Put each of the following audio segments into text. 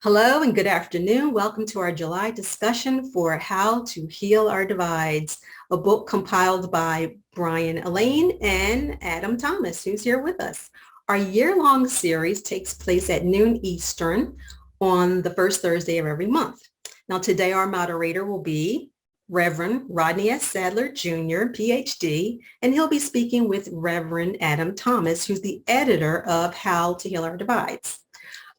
Hello and good afternoon. Welcome to our July discussion for How to Heal Our Divides, a book compiled by Brian Elaine and Adam Thomas, who's here with us. Our year-long series takes place at noon Eastern on the first Thursday of every month. Now today our moderator will be Reverend Rodney S. Sadler, Jr., PhD, and he'll be speaking with Reverend Adam Thomas, who's the editor of How to Heal Our Divides.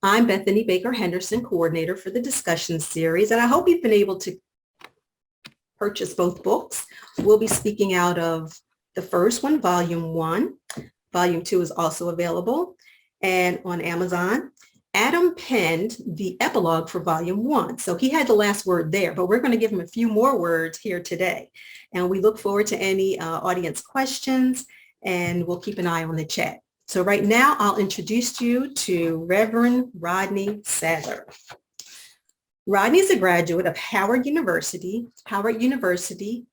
I'm Bethanie Baker Henderson, coordinator for the discussion series, and I hope you've been able to purchase both books. We'll be speaking out of the first one, Volume 1. Volume 2 is also available and on Amazon. Adam penned the epilogue for Volume 1, so he had the last word there, but we're going to give him a few more words here today. And we look forward to any audience questions, and we'll keep an eye on the chat. So right now, I'll introduce you to Reverend Rodney Sadler. Rodney is a graduate of Howard University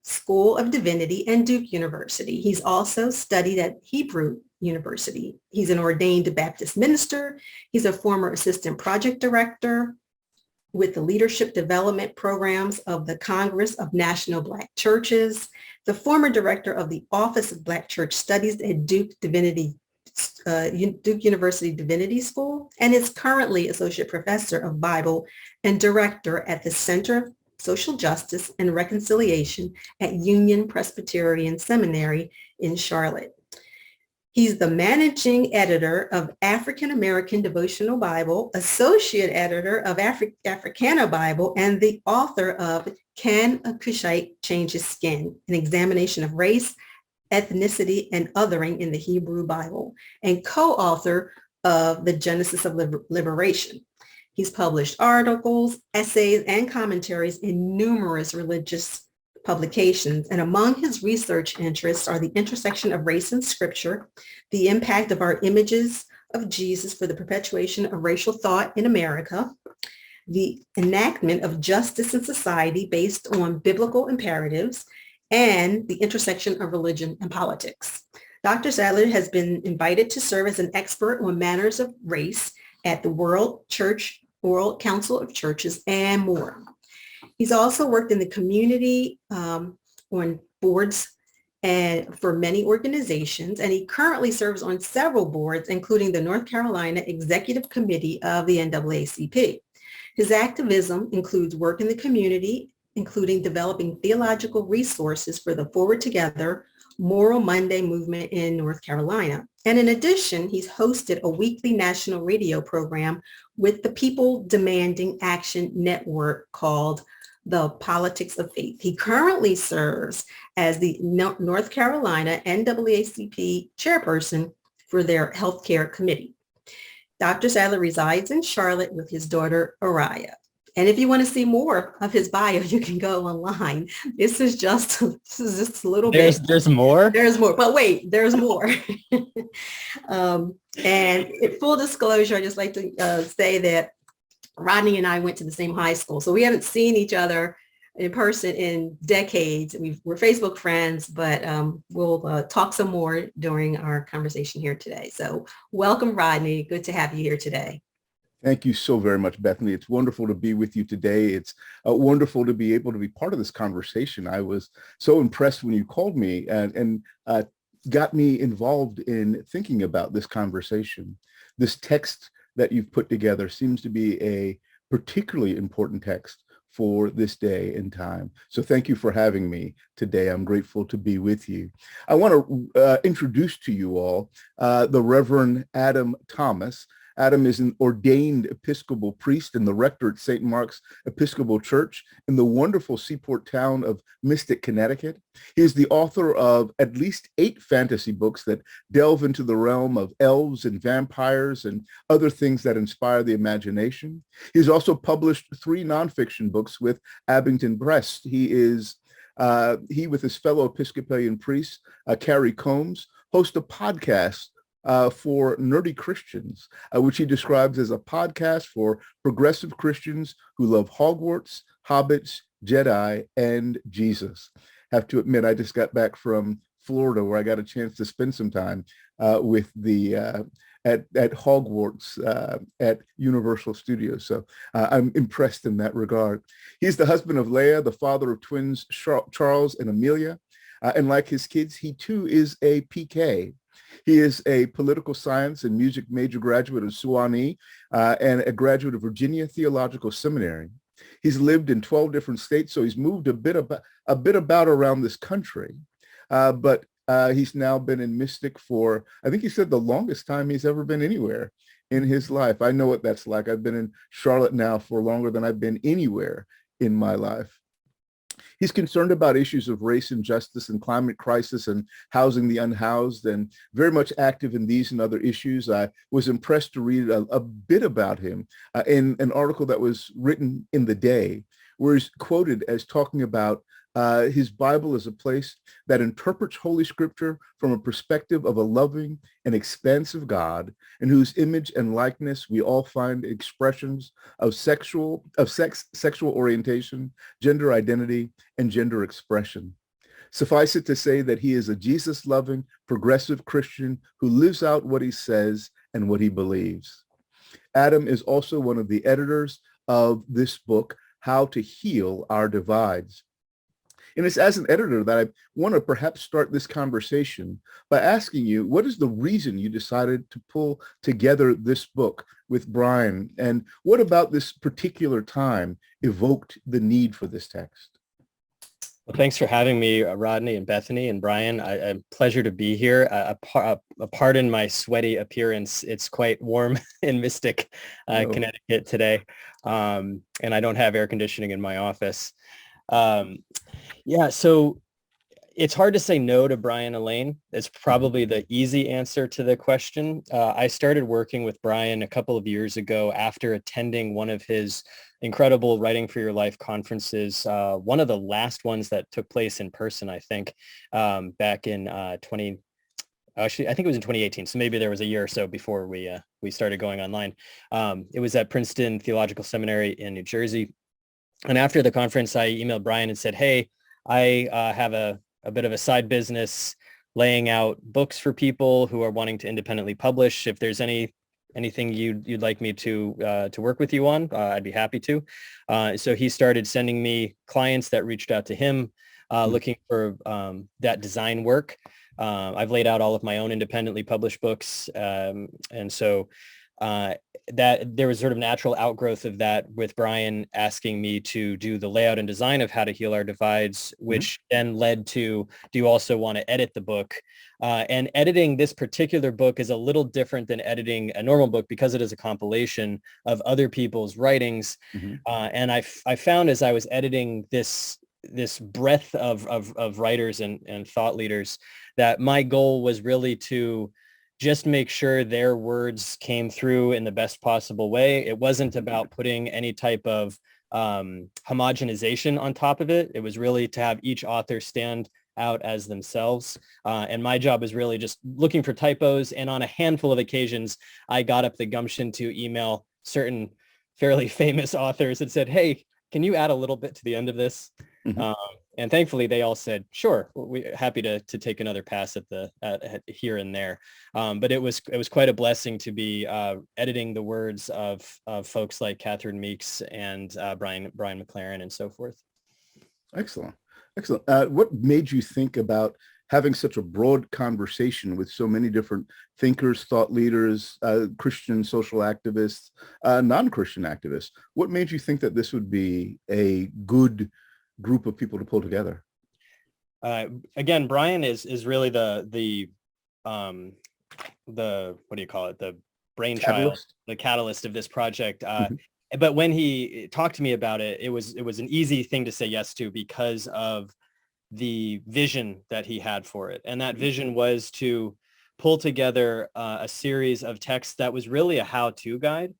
School of Divinity, and Duke University. He's also studied at Hebrew University. He's an ordained Baptist minister. He's a former assistant project director with the leadership development programs of the Congress of National Black Churches, the former director of the Office of Black Church Studies at Duke University Divinity School, and is currently Associate Professor of Bible and Director at the Center of Social Justice and Reconciliation at Union Presbyterian Seminary in Charlotte. He's the managing editor of African American Devotional Bible, associate editor of Africana Bible, and the author of Can a Cushite Change His Skin? An examination of race, ethnicity, and othering in the Hebrew Bible, and co-author of The Genesis of Liberation. He's published articles, essays, and commentaries in numerous religious publications, and among his research interests are the intersection of race and scripture, the impact of our images of Jesus for the perpetuation of racial thought in America, the enactment of justice in society based on biblical imperatives, and the intersection of religion and politics. Dr. Sadler has been invited to serve as an expert on matters of race at the World Council of Churches and more. He's also worked in the community on boards and for many organizations, and he currently serves on several boards, including the North Carolina Executive Committee of the NAACP. His activism includes work in the community, including developing theological resources for the Forward Together Moral Monday movement in North Carolina. And in addition, he's hosted a weekly national radio program with the People Demanding Action Network called The Politics of Faith. He currently serves as the North Carolina NAACP chairperson for their healthcare committee. Dr. Sadler resides in Charlotte with his daughter, Araya. And if you want to see more of his bio, you can go online. This is just a little bit. There's more? There's more. But wait, there's more. And in full disclosure, I'd just like to say that Rodney and I went to the same high school. So we haven't seen each other in person in decades. We're Facebook friends, but we'll talk some more during our conversation here today. So welcome, Rodney. Good to have you here today. Thank you so very much, Bethany. It's wonderful to be with you today. It's wonderful to be able to be part of this conversation. I was so impressed when you called me and got me involved in thinking about this conversation. This text that you've put together seems to be a particularly important text for this day and time. So thank you for having me today. I'm grateful to be with you. I want to introduce to you all the Reverend Adam Thomas. Adam is an ordained Episcopal priest and the rector at St. Mark's Episcopal Church in the wonderful seaport town of Mystic, Connecticut. He is the author of at least 8 fantasy books that delve into the realm of elves and vampires and other things that inspire the imagination. He's also published 3 nonfiction books with Abington Press. He with his fellow Episcopalian priest, Carrie Combs, hosts a podcast for nerdy Christians, which he describes as a podcast for progressive Christians who love Hogwarts, hobbits, Jedi, and Jesus. Have to admit, I just got back from Florida where I got a chance to spend some time with the at Hogwarts at Universal Studios. So I'm impressed in that regard. He's the husband of Leah, the father of twins Charles and Amelia. And like his kids, he too is a PK. He is a political science and music major graduate of SUNY and a graduate of Virginia Theological Seminary. He's lived in 12 different states, so he's moved a bit about around this country. But he's now been in Mystic for, I think he said, the longest time he's ever been anywhere in his life. I know what that's like. I've been in Charlotte now for longer than I've been anywhere in my life. He's concerned about issues of race and justice and climate crisis and housing the unhoused, and very much active in these and other issues. I was impressed to read a bit about him in an article that was written in The Day, where he's quoted as talking about his Bible as a place that interprets Holy Scripture from a perspective of a loving and expansive God, in whose image and likeness we all find expressions of sex, sexual orientation, gender identity, and gender expression. Suffice it to say that he is a Jesus-loving, progressive Christian who lives out what he says and what he believes. Adam is also one of the editors of this book, How to Heal Our Divides. And it's as an editor that I want to perhaps start this conversation by asking you, what is the reason you decided to pull together this book with Brian? And what about this particular time evoked the need for this text? Well, thanks for having me, Rodney and Bethany and Brian. A pleasure to be here. Pardon my sweaty appearance. It's quite warm in Mystic, Connecticut today. And I don't have air conditioning in my office. So it's hard to say no to Brian Elaine. It's probably the easy answer to the question. I started working with Brian a couple of years ago after attending one of his incredible Writing for Your Life conferences, one of the last ones that took place in person, I think, back in I think it was in 2018. So maybe there was a year or so before we started going online. It was at Princeton Theological Seminary in New Jersey. And after the conference, I emailed Brian and said, hey, I have a bit of a side business laying out books for people who are wanting to independently publish. If there's anything you'd like me to work with you on, I'd be happy to. So he started sending me clients that reached out to him looking for that design work. I've laid out all of my own independently published books. And so that there was sort of natural outgrowth of that with Brian asking me to do the layout and design of How to Heal Our Divides, which then led to, do you also want to edit the book? And editing this particular book is a little different than editing a normal book because it is a compilation of other people's writings. And I found as I was editing this breadth of writers and thought leaders that my goal was really to just make sure their words came through in the best possible way. It wasn't about putting any type of homogenization on top of it. It was really to have each author stand out as themselves. And my job is really just looking for typos. And on a handful of occasions, I got up the gumption to email certain fairly famous authors and said, hey, can you add a little bit to the end of this? And thankfully, they all said, sure, we're happy to take another pass at here and there. But it was quite a blessing to be editing the words of folks like Catherine Meeks and Brian McLaren and so forth. Excellent. What made you think about having such a broad conversation with so many different thinkers, thought leaders, Christian social activists, non-Christian activists? What made you think that this would be a good group of people to pull together? Again, Brian is really the what do you call it? The brainchild, the catalyst of this project. But when he talked to me about it, it was an easy thing to say yes to because of the vision that he had for it. And that vision was to pull together a series of texts that was really a how-to guide.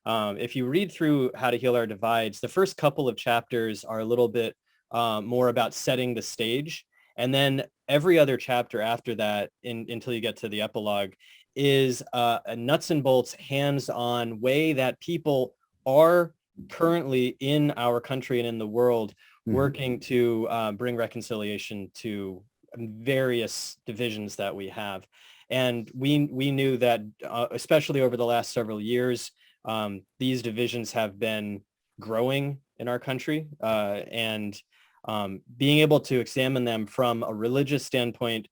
If you read through How to Heal Our Divides, the first couple of chapters are a little bit more about setting the stage. And then every other chapter after that, until you get to the epilogue, is a nuts and bolts, hands-on way that people are currently in our country and in the world working to bring reconciliation to various divisions that we have. And we knew that, especially over the last several years, these divisions have been growing in our country, and being able to examine them from a religious standpoint,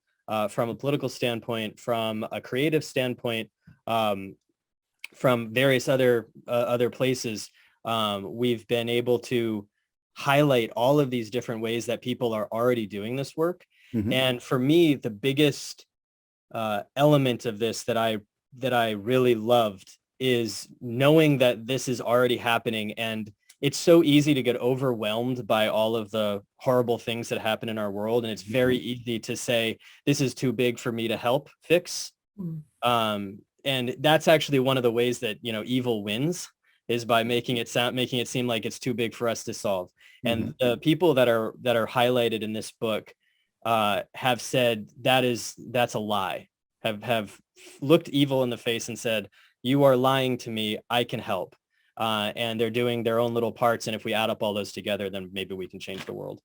from a political standpoint, from a creative standpoint, from various other places, we've been able to highlight all of these different ways that people are already doing this work. Mhm. And for me, the biggest element of this that I really loved is knowing that this is already happening. And it's so easy to get overwhelmed by all of the horrible things that happen in our world. And it's very easy to say, this is too big for me to help fix. And that's actually one of the ways that, evil wins, is by making it seem like it's too big for us to solve. And the people that are highlighted in this book have said that's a lie, have looked evil in the face and said, you are lying to me, I can help. And they're doing their own little parts. And if we add up all those together, then maybe we can change the world.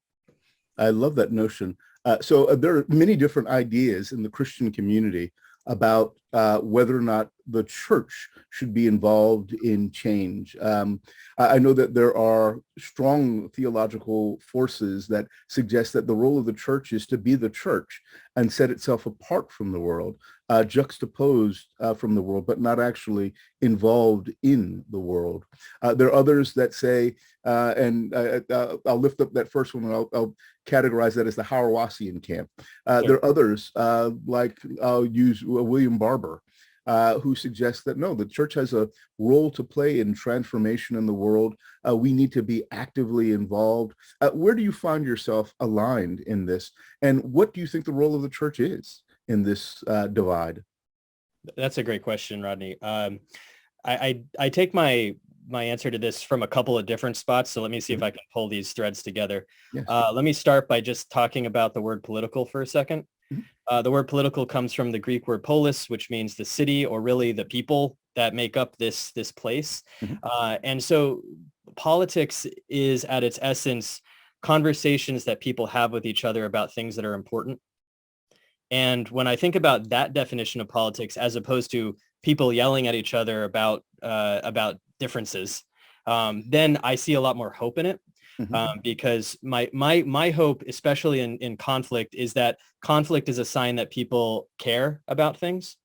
I love that notion. So there are many different ideas in the Christian community about whether or not the church should be involved in change. I know that there are strong theological forces that suggest that the role of the church is to be the church and set itself apart from the world, juxtaposed from the world, but not actually involved in the world. There are others that say, and I'll lift up that first one, and I'll categorize that as the Hauerwasian camp. There are others, like I'll use William Barber, who suggests that no, the church has a role to play in transformation in the world. We need to be actively involved. Where do you find yourself aligned in this? And what do you think the role of the church is in this divide? That's a great question, Rodney. I take my answer to this from a couple of different spots. So let me see if I can pull these threads together. Yes. Let me start by just talking about the word political for a second. The word political comes from the Greek word polis, which means the city, or really the people that make up this place. And so politics is at its essence conversations that people have with each other about things that are important. And when I think about that definition of politics, as opposed to people yelling at each other about differences, then I see a lot more hope in it. Because my hope, especially in conflict, is that conflict is a sign that people care about things.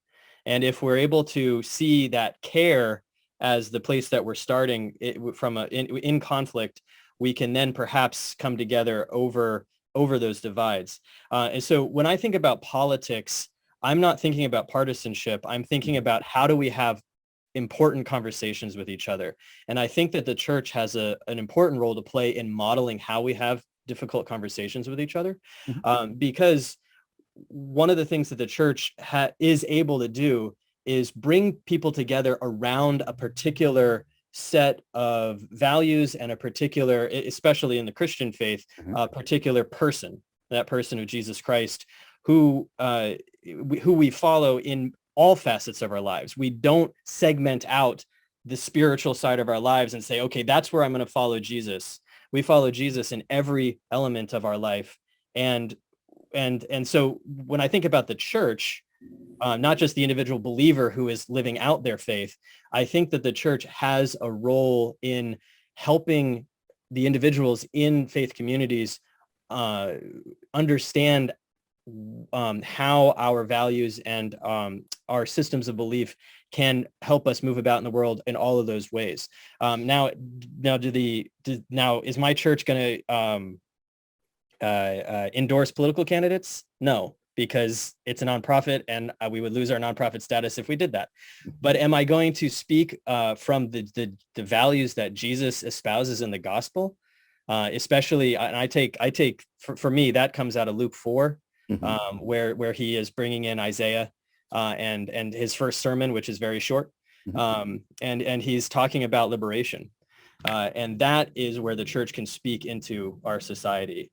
And if we're able to see that care as the place that we're starting in conflict, we can then perhaps come together over those divides. And so when I think about politics, I'm not thinking about partisanship. I'm thinking about how do we have important conversations with each other. And I think that the church has an important role to play in modeling how we have difficult conversations with each other. Because one of the things that the church is able to do is bring people together around a particular set of values and a particular, especially in the Christian faith, a particular person, that person of Jesus Christ, who we follow in all facets of our lives. We don't segment out the spiritual side of our lives and say, okay, that's where I'm going to follow Jesus. We follow Jesus in every element of our life. And so when I think about the church, not just the individual believer who is living out their faith, I think that the church has a role in helping the individuals in faith communities understand how our values and our systems of belief can help us move about in the world in all of those ways. Now is my church going to endorse political candidates? No, because it's a nonprofit, and we would lose our nonprofit status if we did that. But am I going to speak from the values that Jesus espouses in the gospel? Especially, and I take for me, that comes out of Luke 4. Where he is bringing in Isaiah and his first sermon, which is very short, and he's talking about liberation, and that is where the church can speak into our society,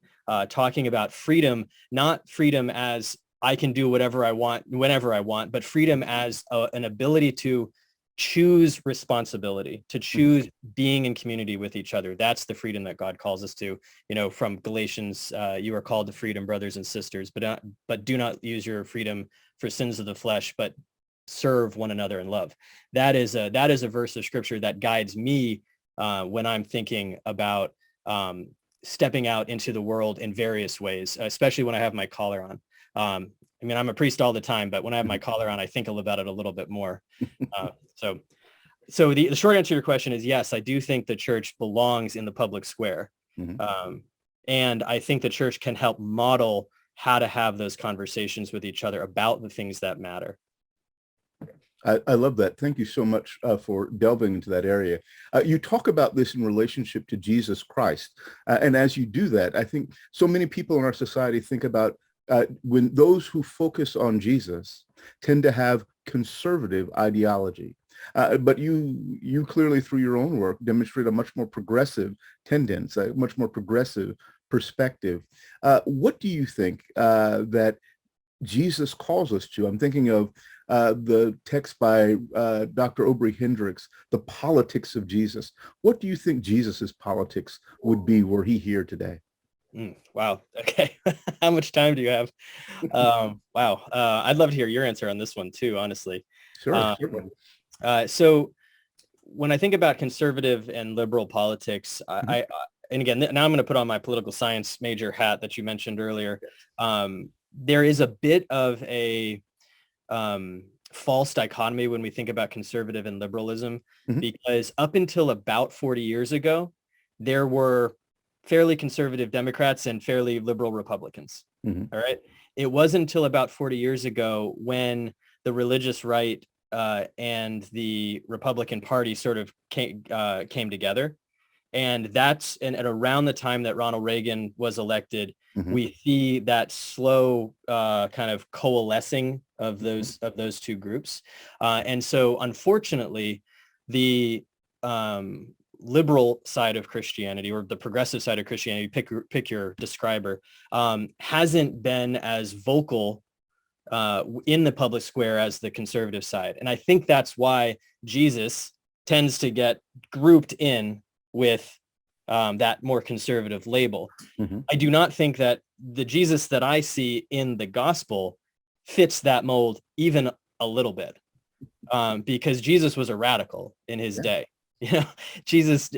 talking about freedom, not freedom as I can do whatever I want, whenever I want, but freedom as an ability to choose responsibility, to choose being in community with each other. That's the freedom that God calls us to. From Galatians, you are called to freedom, brothers and sisters, but do not use your freedom for sins of the flesh, but serve one another in love. That is a verse of scripture that guides me when I'm thinking about stepping out into the world in various ways, especially when I have my collar on. I'm a priest all the time, but when I have my collar on, I think about it a little bit more. So the short answer to your question is yes, I do think the church belongs in the public square. And I think the church can help model how to have those conversations with each other about the things that matter. I love that. Thank you so much for delving into that area. You talk about this in relationship to Jesus Christ. And as you do that, I think so many people in our society think about when those who focus on Jesus tend to have conservative ideology. But you clearly, through your own work, demonstrate a much more progressive tendency, a much more progressive perspective. What do you think that Jesus calls us to? I'm thinking of the text by Dr. Aubrey Hendricks, The Politics of Jesus. What do you think Jesus's politics would be were he here today? Wow. Okay. How much time do you have? Wow. I'd love to hear your answer on this one too, honestly. Sure. So when I think about conservative and liberal politics, and again, now I'm going to put on my political science major hat that you mentioned earlier. There is a bit of a false dichotomy when we think about conservative and liberalism, because up until about 40 years ago, there were fairly conservative Democrats and fairly liberal Republicans. All right. It wasn't until about 40 years ago when the religious right and the Republican Party sort of came together. And at around the time that Ronald Reagan was elected, we see that slow kind of coalescing of those two groups. And so unfortunately, the liberal side of Christianity, or the progressive side of Christianity, pick your describer, hasn't been as vocal in the public square as the conservative side. And I think that's why Jesus tends to get grouped in with that more conservative label. I do not think that the Jesus that I see in the gospel fits that mold even a little bit, because Jesus was a radical in his day. Jesus,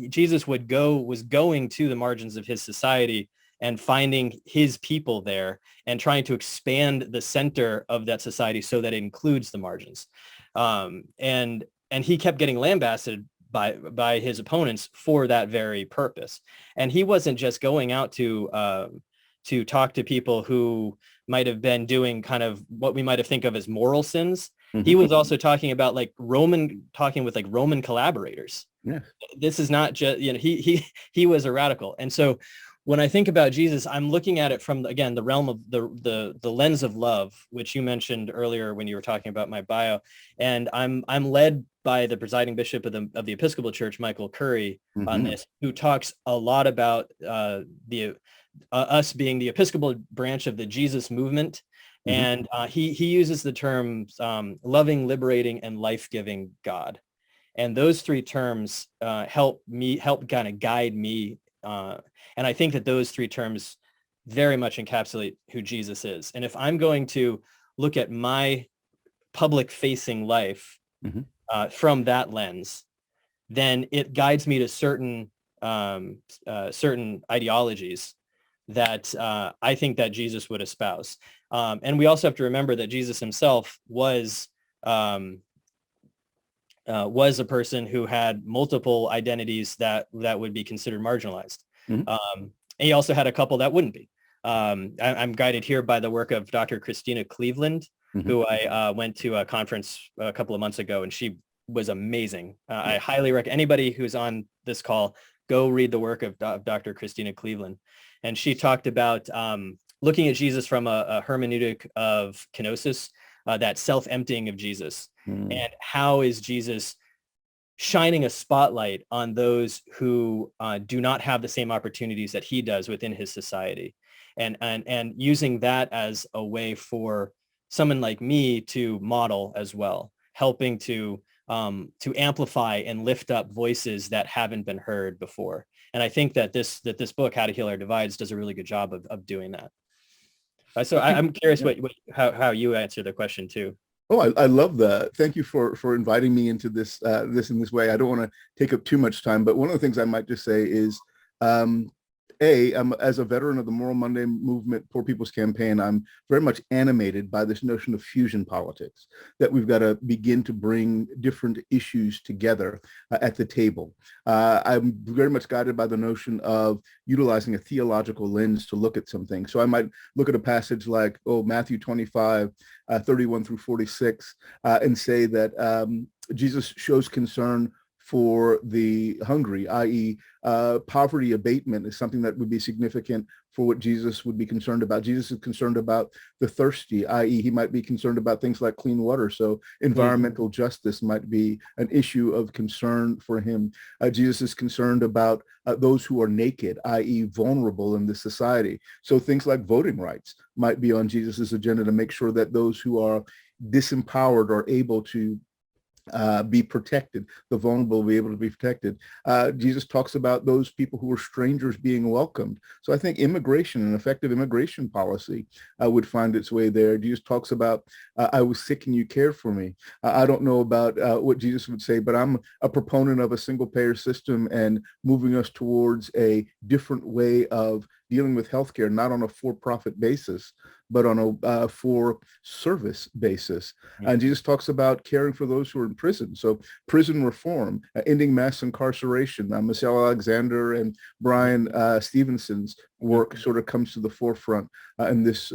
Jesus was going to the margins of his society and finding his people there and trying to expand the center of that society so that it includes the margins. And he kept getting lambasted by his opponents for that very purpose. And he wasn't just going out to talk to people who might have been doing kind of what we might have think of as moral sins. He was also talking about talking with Roman collaborators. This is not just, he was a radical. And so when I think about Jesus, I'm looking at it from, again, the realm of the lens of love, which you mentioned earlier when you were talking about my bio. And I'm led by the presiding bishop of the Episcopal Church, Michael Curry, on this, who talks a lot about us being the Episcopal branch of the Jesus movement. And he uses the terms loving, liberating, and life-giving God. And those three terms help kind of guide me. And I think that those three terms very much encapsulate who Jesus is. And if I'm going to look at my public-facing life from that lens, then it guides me to certain ideologies that I think that Jesus would espouse. And we also have to remember that Jesus himself was a person who had multiple identities that would be considered marginalized. And he also had a couple that wouldn't be. I'm guided here by the work of Dr. Christina Cleveland, who I went to a conference a couple of months ago, and she was amazing. I highly recommend anybody who's on this call, go read the work of Dr. Christina Cleveland. And she talked about looking at Jesus from a hermeneutic of kenosis, that self-emptying of Jesus, and how is Jesus shining a spotlight on those who do not have the same opportunities that he does within his society, and using that as a way for someone like me to model as well. helping to amplify and lift up voices that haven't been heard before. And I think that this book, How to Heal Our Divides, does a really good job of doing that. So I'm curious how you answer the question too. Oh, I love that. Thank you for inviting me into this in this way. I don't want to take up too much time, but one of the things I might just say is, I'm, as a veteran of the Moral Monday movement, Poor People's Campaign, I'm very much animated by this notion of fusion politics, that we've got to begin to bring different issues together at the table. I'm very much guided by the notion of utilizing a theological lens to look at some things. So I might look at a passage like, Matthew 25, 31 through 46, and say that Jesus shows concern for the hungry, i.e. Poverty abatement is something that would be significant for what Jesus would be concerned about. Jesus is concerned about the thirsty, i.e. he might be concerned about things like clean water. So environmental justice might be an issue of concern for him. Jesus is concerned about those who are naked, i.e. vulnerable in this society. So things like voting rights might be on Jesus's agenda to make sure that those who are disempowered are able to be protected, the vulnerable will be able to be protected. Jesus talks about those people who are strangers being welcomed. So I think immigration, an effective immigration policy would find its way there. Jesus talks about, I was sick and you cared for me. I don't know about what Jesus would say, but I'm a proponent of a single payer system and moving us towards a different way of dealing with healthcare, not on a for-profit basis, but on a for-service basis. And Jesus talks about caring for those who are in prison. So prison reform, ending mass incarceration. Michelle Alexander and Brian Stevenson's work sort of comes to the forefront in this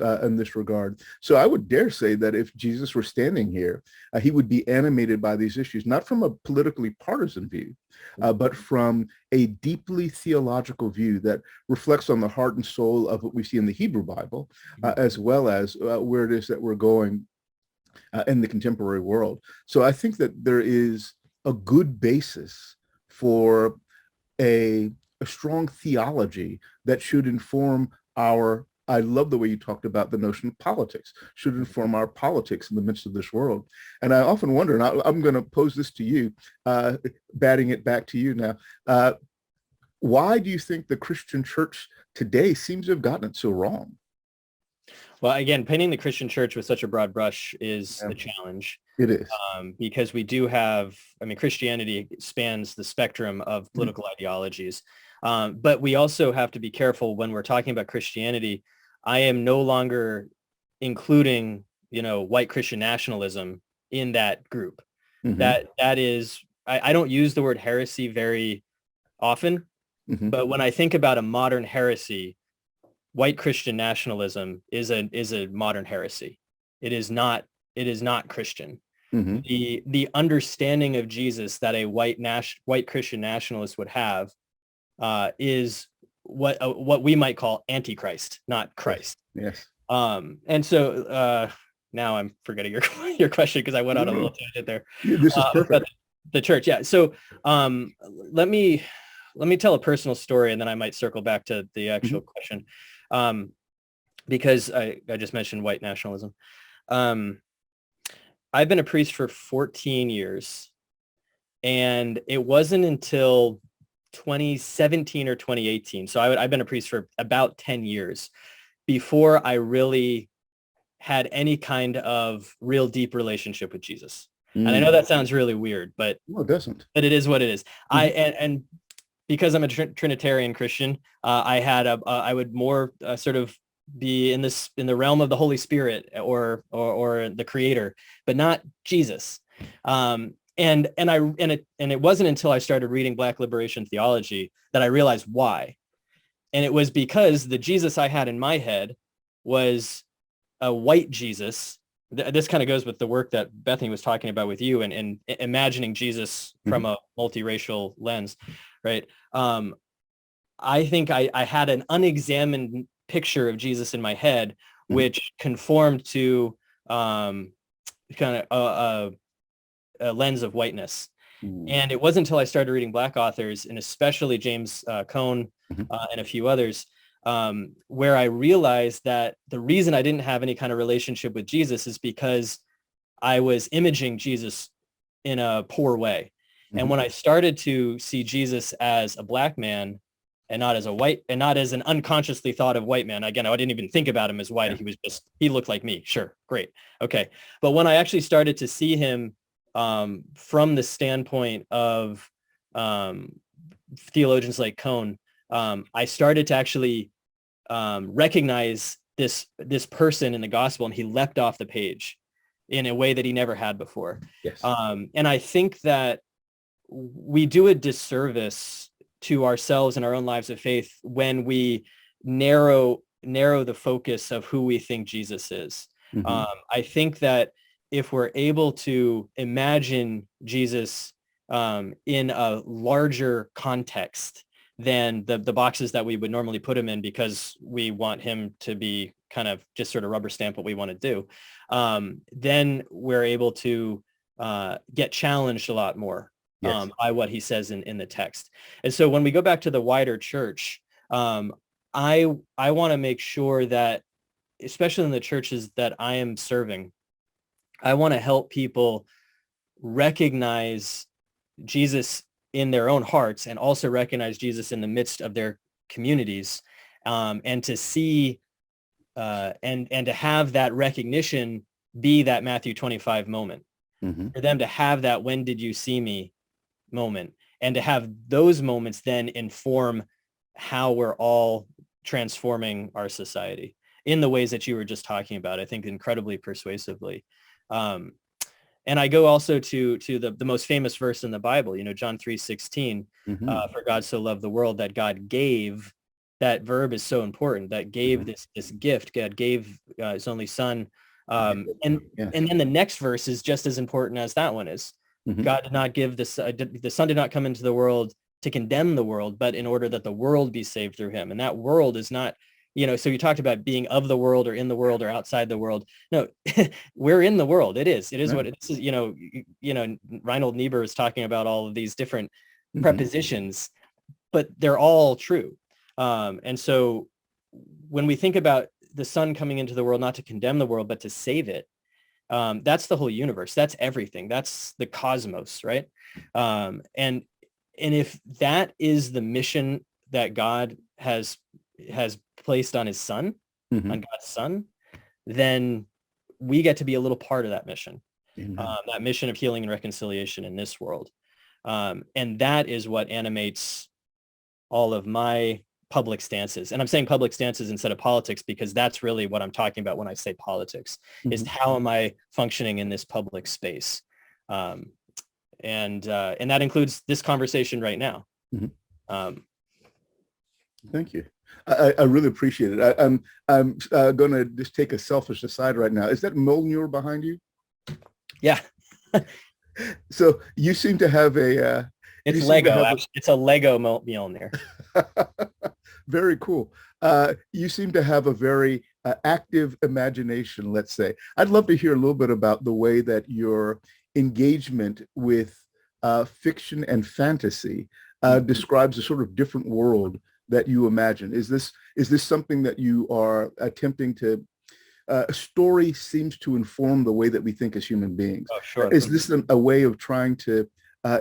regard. So I would dare say that if Jesus were standing here, he would be animated by these issues, not from a politically partisan view, but from a deeply theological view that reflects on the heart and soul of what we see in the Hebrew Bible, as well as where it is that we're going in the contemporary world. So I think that there is a good basis for a strong theology that should inform our, I love the way you talked about the notion of politics, should inform our politics in the midst of this world. And I often wonder, and I'm going to pose this to you, batting it back to you now. Why do you think the Christian church today seems to have gotten it so wrong? Well, again, painting the Christian church with such a broad brush is a challenge. It is. Because we do have, Christianity spans the spectrum of political ideologies. But we also have to be careful when we're talking about Christianity. I am no longer including, white Christian nationalism in that group. That is, I don't use the word heresy very often, but when I think about a modern heresy, white Christian nationalism is a modern heresy. It is not Christian. The understanding of Jesus that a white Christian nationalist would have is what we might call antichrist, not Christ. Yes. And so now I'm forgetting your question because I went on a little tangent there. This is perfect. The church, yeah. So let me tell a personal story, and then I might circle back to the actual question, because I just mentioned white nationalism. I've been a priest for 14 years, and it wasn't until 2017 or 2018. So I've been a priest for about 10 years before I really had any kind of real deep relationship with Jesus. And I know that sounds really weird, but no, it doesn't. But it is what it is. And because I'm a Trinitarian Christian, I would more sort of be in the realm of the Holy Spirit or the Creator, but not Jesus. And it wasn't until I started reading Black liberation theology that I realized why. And it was because the Jesus I had in my head was a white Jesus. This kind of goes with the work that Bethany was talking about with you and imagining Jesus from a multiracial lens, right? I think I had an unexamined picture of Jesus in my head, which conformed to kind of a lens of whiteness. And it wasn't until I started reading Black authors, and especially James Cone and a few others, where I realized that the reason I didn't have any kind of relationship with Jesus is because I was imaging Jesus in a poor way. And when I started to see Jesus as a black man and not as a white, and not as an unconsciously thought of white man, again, I didn't even think about him as white. He looked like me. Sure. Great. Okay. But when I actually started to see him from the standpoint of theologians like Cone, I started to actually recognize this person in the gospel, and he leapt off the page in a way that he never had before. Yes. And I think that we do a disservice to ourselves and our own lives of faith when we narrow the focus of who we think Jesus is. I think that if we're able to imagine Jesus in a larger context than the boxes that we would normally put him in, because we want him to be kind of just sort of rubber stamp what we want to do, then we're able to get challenged a lot more by what he says in the text. And so when we go back to the wider church, I want to make sure that, especially in the churches that I am serving, I want to help people recognize Jesus in their own hearts and also recognize Jesus in the midst of their communities, and to see and to have that recognition be that Matthew 25 moment, for them to have that "when did you see me" moment, and to have those moments then inform how we're all transforming our society in the ways that you were just talking about, I think incredibly persuasively. And I go also to the most famous verse in the Bible, John 3:16, for God so loved the world that God gave. That verb is so important, that gave this gift. God gave his only son. And then the next verse is just as important as that one is. God did not give the son did not come into the world to condemn the world, but in order that the world be saved through him. And that world is not, so you talked about being of the world or in the world or outside the world. No, we're in the world. It is right. What it is. Reinhold Niebuhr is talking about all of these different prepositions, but they're all true. And so when we think about the son coming into the world, not to condemn the world, but to save it, that's the whole universe. That's everything. That's the cosmos, right? And if that is the mission that God has placed on his son, on God's son, then we get to be a little part of that mission, that mission of healing and reconciliation in this world. And that is what animates all of my public stances. And I'm saying public stances instead of politics, because that's really what I'm talking about when I say politics, is how am I functioning in this public space? And that includes this conversation right now. Thank you. I really appreciate it. I'm going to just take a selfish aside right now. Is that Mjolnir behind you? Yeah. So you seem to have a... it's Lego. It's a Lego Mjolnir. Very cool. You seem to have a very active imagination, let's say. I'd love to hear a little bit about the way that your engagement with fiction and fantasy describes a sort of different world that you imagine. Is this something that you are attempting to... a story seems to inform the way that we think as human beings. Oh, sure. Is this a way of trying to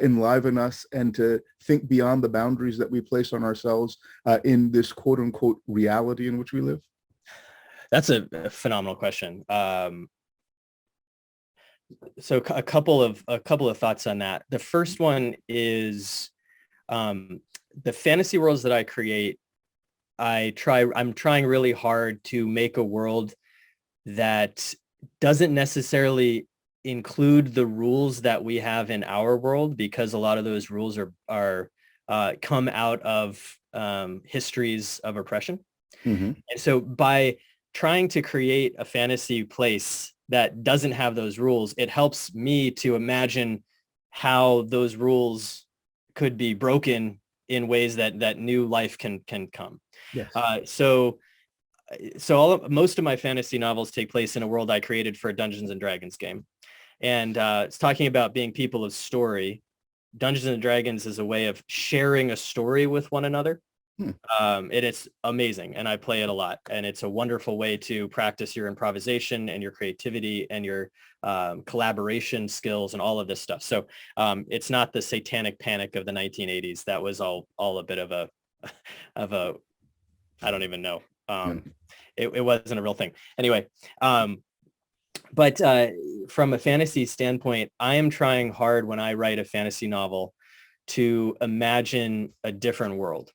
enliven us and to think beyond the boundaries that we place on ourselves in this quote unquote reality in which we live? That's a phenomenal question. So a couple of thoughts on that. The first one is the fantasy worlds that I create. I'm trying really hard to make a world that doesn't necessarily include the rules that we have in our world, because a lot of those rules are come out of histories of oppression. And so by trying to create a fantasy place that doesn't have those rules, it helps me to imagine how those rules could be broken in ways that new life can come. Yes. So most of my fantasy novels take place in a world I created for a Dungeons and Dragons game. And it's talking about being people of story. Dungeons and Dragons is a way of sharing a story with one another. Hmm. It is amazing, and I play it a lot, and it's a wonderful way to practice your improvisation and your creativity and your collaboration skills and all of this stuff. So it's not the satanic panic of the 1980s. That was all a bit of a of a I don't even know. It wasn't a real thing. Anyway, but from a fantasy standpoint, I am trying hard when I write a fantasy novel to imagine a different world,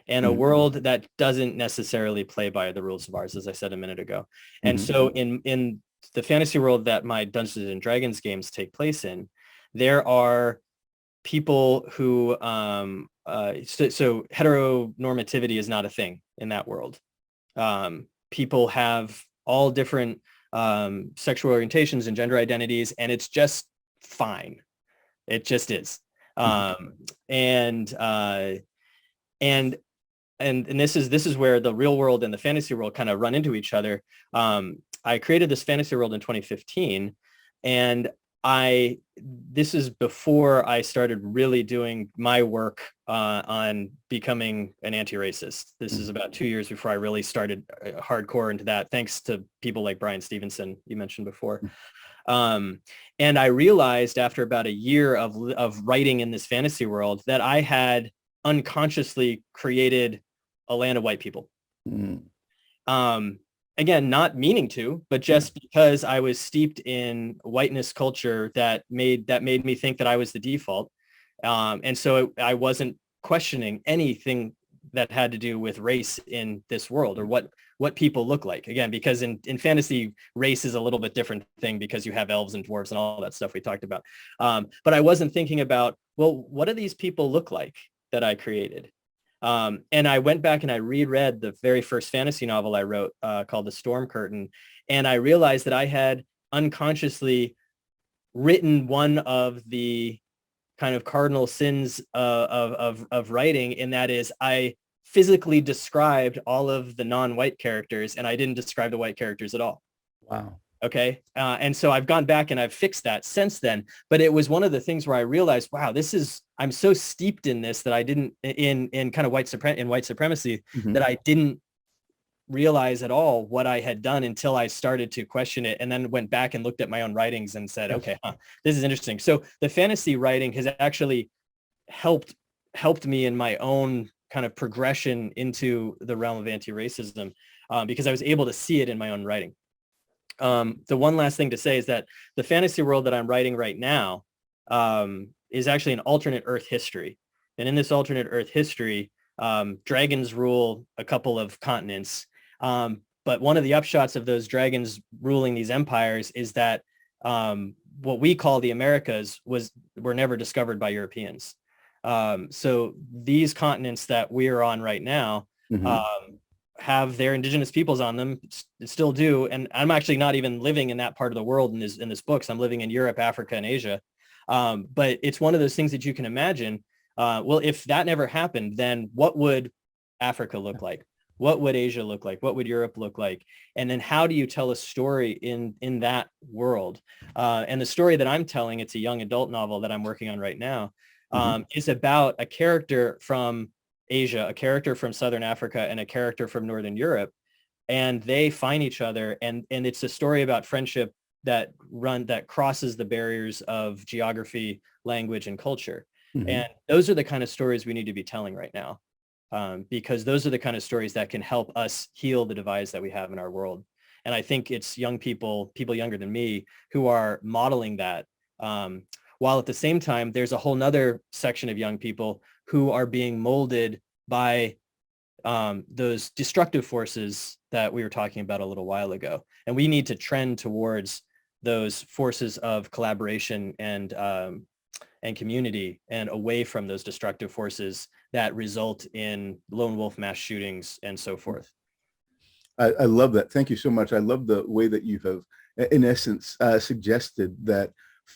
and a world that doesn't necessarily play by the rules of ours, as I said a minute ago. And so in the fantasy world that my Dungeons and Dragons games take place in, there are people who, so heteronormativity is not a thing in that world. People have all different sexual orientations and gender identities, and it's just fine. It just is. And this is where the real world and the fantasy world kind of run into each other. I created this fantasy world in 2015, and this is before I started really doing my work on becoming an anti-racist. This is about 2 years before I really started hardcore into that, thanks to people like Brian Stevenson you mentioned before. And I realized after about a year of writing in this fantasy world that I had unconsciously created a land of white people. Again, not meaning to, but just because I was steeped in whiteness culture that made me think that I was the default. And so I wasn't questioning anything that had to do with race in this world, or what people look like. Again, because in fantasy, race is a little bit different thing because you have elves and dwarves and all that stuff we talked about. But I wasn't thinking about, well, what do these people look like that I created? And I went back and I reread the very first fantasy novel I wrote called The Storm Curtain. And I realized that I had unconsciously written one of the kind of cardinal sins of writing, and that is I physically described all of the non-white characters, and I didn't describe the white characters at all. Wow. Okay. And so I've gone back and I've fixed that since then. But it was one of the things where I realized, wow, I'm so steeped in this that I didn't, in kind of white supremacy, that I didn't realize at all what I had done until I started to question it, and then went back and looked at my own writings and said, okay, this is interesting. So the fantasy writing has actually helped me in my own kind of progression into the realm of anti-racism, because I was able to see it in my own writing. The one last thing to say is that the fantasy world that I'm writing right now is actually an alternate Earth history. And in this alternate Earth history, dragons rule a couple of continents. But one of the upshots of those dragons ruling these empires is that what we call the Americas were never discovered by Europeans. So these continents that we're on right now have their indigenous peoples on them, still do. And I'm actually not even living in that part of the world in this book. So I'm living in Europe, Africa, and Asia. But it's one of those things that you can imagine. Well, if that never happened, then what would Africa look like? What would Asia look like? What would Europe look like? And then how do you tell a story in that world? And the story that I'm telling, it's a young adult novel that I'm working on right now, is about a character from Asia, a character from Southern Africa, and a character from Northern Europe. And they find each other. And it's a story about friendship that crosses the barriers of geography, language, and culture. And those are the kind of stories we need to be telling right now, because those are the kind of stories that can help us heal the divides that we have in our world. And I think it's young people younger than me, who are modeling that. While at the same time, there's a whole nother section of young people who are being molded by those destructive forces that we were talking about a little while ago. And we need to trend towards those forces of collaboration and community, and away from those destructive forces that result in lone wolf mass shootings and so forth. I love that. Thank you so much. I love the way that you have, in essence, suggested that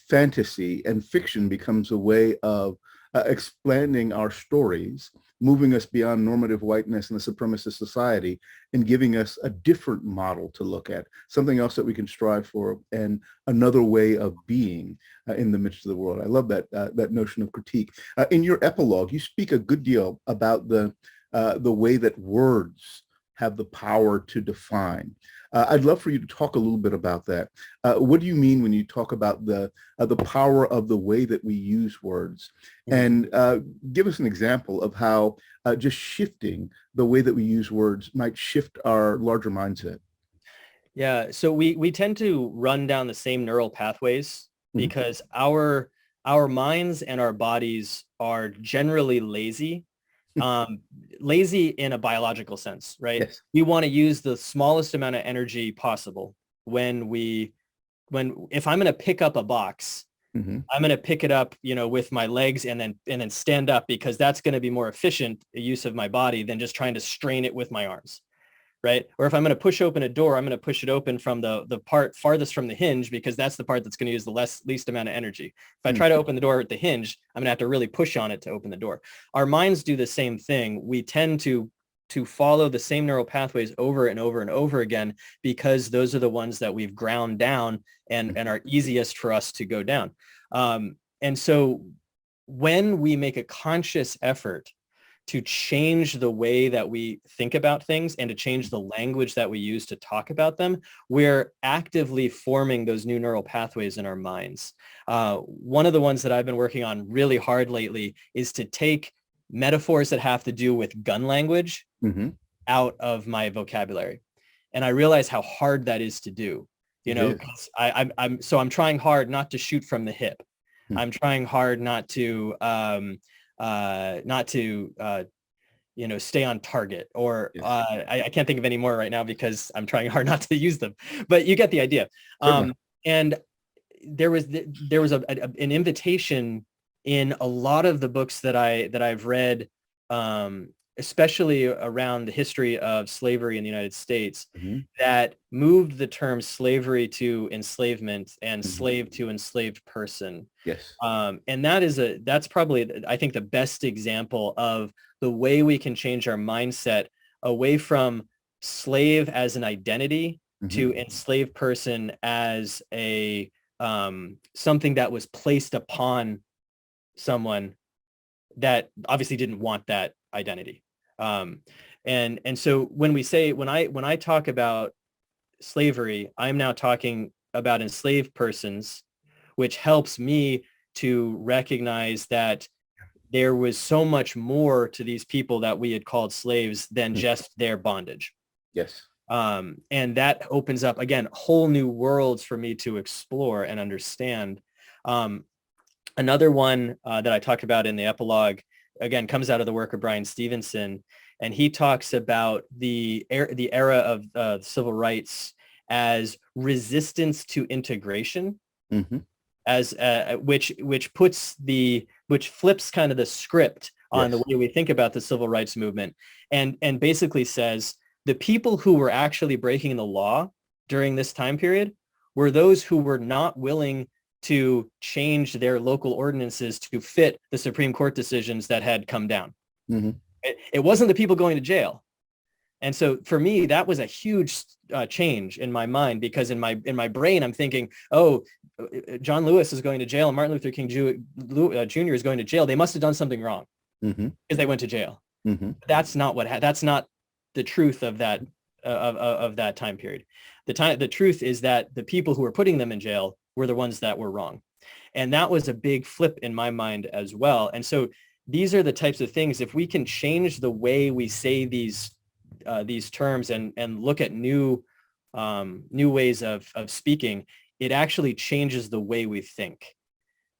fantasy and fiction becomes a way of expanding our stories, moving us beyond normative whiteness and the supremacist society, and giving us a different model to look at, something else that we can strive for, and another way of being in the midst of the world. I love that notion of critique. In your epilogue, you speak a good deal about the the way that words have the power to define. I'd love for you to talk a little bit about that. What do you mean when you talk about the power of the way that we use words? And give us an example of how just shifting the way that we use words might shift our larger mindset. Yeah, so we tend to run down the same neural pathways because our minds and our bodies are generally lazy. Lazy in a biological sense, right? Yes. We want to use the smallest amount of energy possible if I'm going to pick up a box, I'm going to pick it up, with my legs and then stand up, because that's going to be more efficient use of my body than just trying to strain it with my arms. Right? Or if I'm going to push open a door, I'm going to push it open from the part farthest from the hinge, because that's the part that's going to use the least amount of energy. If I try to open the door at the hinge, I'm going to have to really push on it to open the door. Our minds do the same thing. We tend to follow the same neural pathways over and over and over again, because those are the ones that we've ground down and are easiest for us to go down. And so when we make a conscious effort to change the way that we think about things and to change the language that we use to talk about them, we're actively forming those new neural pathways in our minds. One of the ones that I've been working on really hard lately is to take metaphors that have to do with gun language out of my vocabulary. And I realize how hard that is to do, because I'm trying hard not to shoot from the hip. I'm trying hard not to stay on target, or I can't think of any more right now because I'm trying hard not to use them, but you get the idea. And there was an invitation in a lot of the books that I've read, especially around the history of slavery in the United States, that moved the term slavery to enslavement and slave to enslaved person. Yes. And that's probably, I think, the best example of the way we can change our mindset away from slave as an identity to enslaved person as a something that was placed upon someone that obviously didn't want that identity. And so when I talk about slavery, I'm now talking about enslaved persons, which helps me to recognize that there was so much more to these people that we had called slaves than just their bondage. Yes. And that opens up, again, whole new worlds for me to explore and understand. Another one that I talked about in the epilogue, again, comes out of the work of Brian Stevenson, and he talks about the era of civil rights as resistance to integration, as which flips kind of the script on the way we think about the civil rights movement, and basically says the people who were actually breaking the law during this time period were those who were not willing to change their local ordinances to fit the Supreme Court decisions that had come down. It wasn't the people going to jail. And so for me, that was a huge change in my mind, because in my brain, I'm thinking, oh, John Lewis is going to jail and Martin Luther King Jr. is going to jail. They must have done something wrong because they went to jail. That's not that's not the truth of that of that time period. The truth is that the people who were putting them in jail were the ones that were wrong. And that was a big flip in my mind as well. And so these are the types of things, if we can change the way we say these terms and look at new ways of speaking, it actually changes the way we think.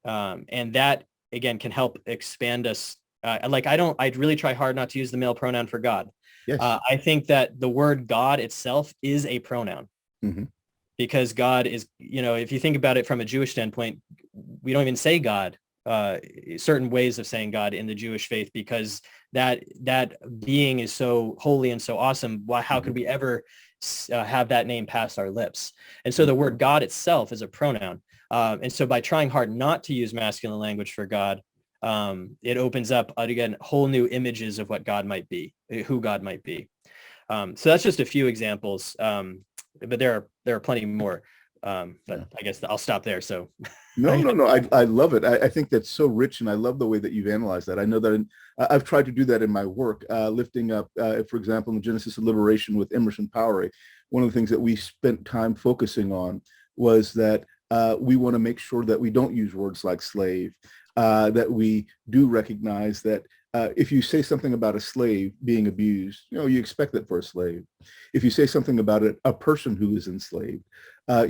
And that, again, can help expand us. I'd really try hard not to use the male pronoun for God. Yes. I think that the word God itself is a pronoun. Because God is, if you think about it from a Jewish standpoint, we don't even say God, certain ways of saying God in the Jewish faith, because that being is so holy and so awesome. Why? How could we ever have that name pass our lips? And so the word God itself is a pronoun. And so by trying hard not to use masculine language for God, it opens up, again, whole new images of what God might be, who God might be. So that's just a few examples. But there are plenty more. But I guess I'll stop there. So No. I love it. I think that's so rich, and I love the way that you've analyzed that. I know that I've tried to do that in my work, lifting up, for example, in the Genesis of Liberation with Emerson Powery. One of the things that we spent time focusing on was that we want to make sure that we don't use words like slave, that we do recognize that if you say something about a slave being abused, you expect that for a slave. If you say something about a person who is enslaved,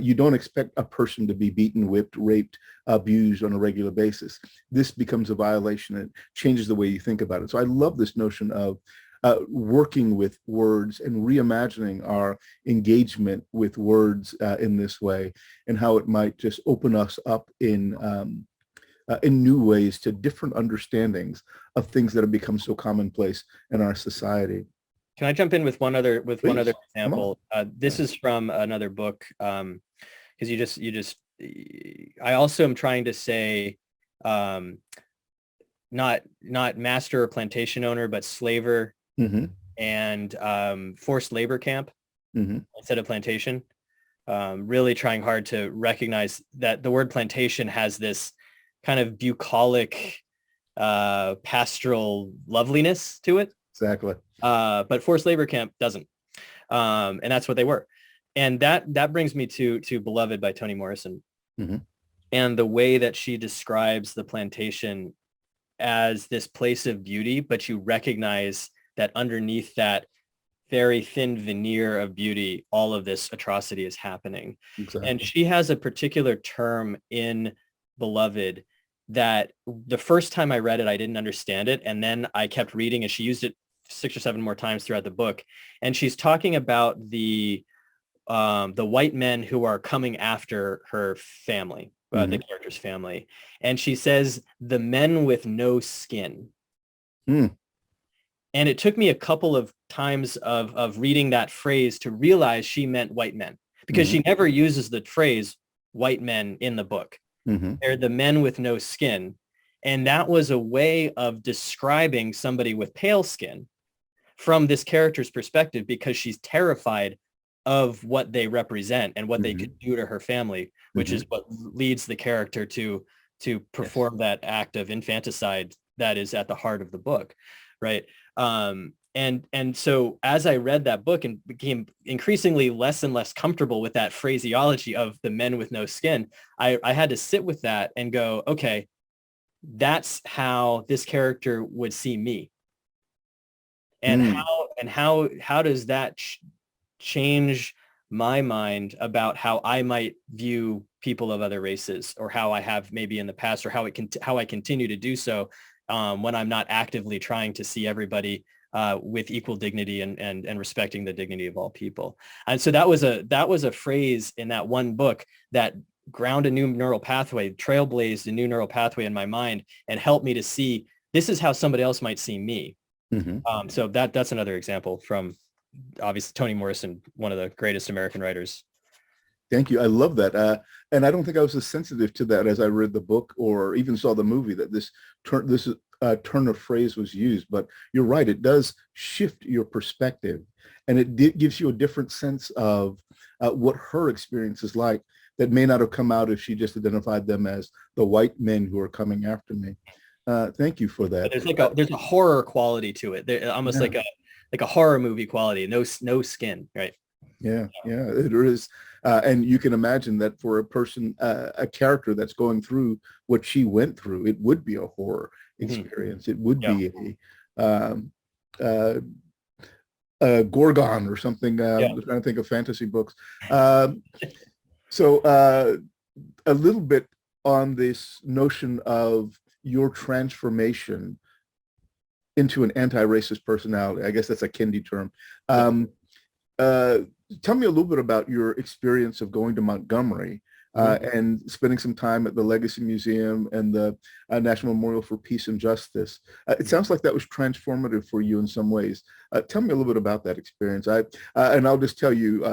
you don't expect a person to be beaten, whipped, raped, abused on a regular basis. This becomes a violation and changes the way you think about it. So I love this notion of working with words and reimagining our engagement with words in this way, and how it might just open us up in new ways to different understandings of things that have become so commonplace in our society. Can I jump in with one other example? This is from another book, because I also am trying to say, not master or plantation owner, but slaver, and forced labor camp instead of plantation. Really trying hard to recognize that the word plantation has this kind of bucolic, pastoral loveliness to it. Exactly. But forced labor camp doesn't. And that's what they were. And that brings me to Beloved by Toni Morrison. And the way that she describes the plantation as this place of beauty, but you recognize that underneath that very thin veneer of beauty, all of this atrocity is happening. Exactly. And she has a particular term in Beloved that the first time I read it, I didn't understand it. And then I kept reading, and she used it 6 or 7 more times throughout the book. And she's talking about the white men who are coming after her family, the character's family. And she says, the men with no skin. And it took me a couple of times of reading that phrase to realize she meant white men, because she never uses the phrase white men in the book. They're the men with no skin. And that was a way of describing somebody with pale skin from this character's perspective, because she's terrified of what they represent and what they could do to her family, which is what leads the character to perform that act of infanticide that is at the heart of the book, right? And so as I read that book and became increasingly less and less comfortable with that phraseology of the men with no skin, I had to sit with that and go, okay, that's how this character would see me. And how does that change my mind about how I might view people of other races, or how I have maybe in the past, or how I continue to do so when I'm not actively trying to see everybody with equal dignity and respecting the dignity of all people. And so that was a phrase in that one book that ground a new neural pathway, trailblazed a new neural pathway in my mind, and helped me to see this is how somebody else might see me. So that's another example from, obviously, Toni Morrison, one of the greatest American writers. Thank you. I love that. And I don't think I was as sensitive to that as I read the book or even saw the movie, that this turn of phrase was used. But you're right. It does shift your perspective, and it gives you a different sense of what her experience is like that may not have come out if she just identified them as the white men who are coming after me. Thank you for that. There's a horror quality to it. Almost like a horror movie quality. No skin, right? Yeah, it is. And you can imagine that for a person, a character that's going through what she went through, it would be a horror experience. It would be a Gorgon or something. I'm trying to think of fantasy books. So a little bit on this notion of your transformation into an anti-racist personality. I guess that's a Kendi term. Tell me a little bit about your experience of going to Montgomery and spending some time at the Legacy Museum and the National Memorial for Peace and Justice. It sounds like that was transformative for you in some ways. Tell me a little bit about that experience. And I'll just tell you,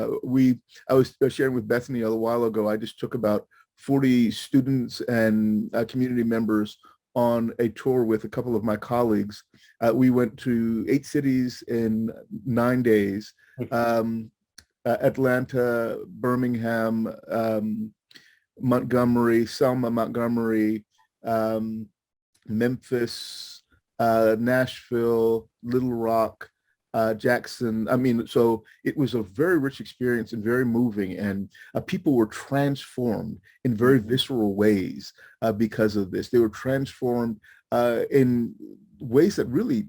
I was sharing with Bethany a little while ago, I just took about 40 students and community members on a tour with a couple of my colleagues. We went to 8 cities in 9 days. Atlanta, Birmingham, Montgomery, Selma, Montgomery, Memphis, Nashville, Little Rock, Jackson. I mean, so it was a very rich experience and very moving, and people were transformed in very visceral ways because of this. They were transformed in ways that really,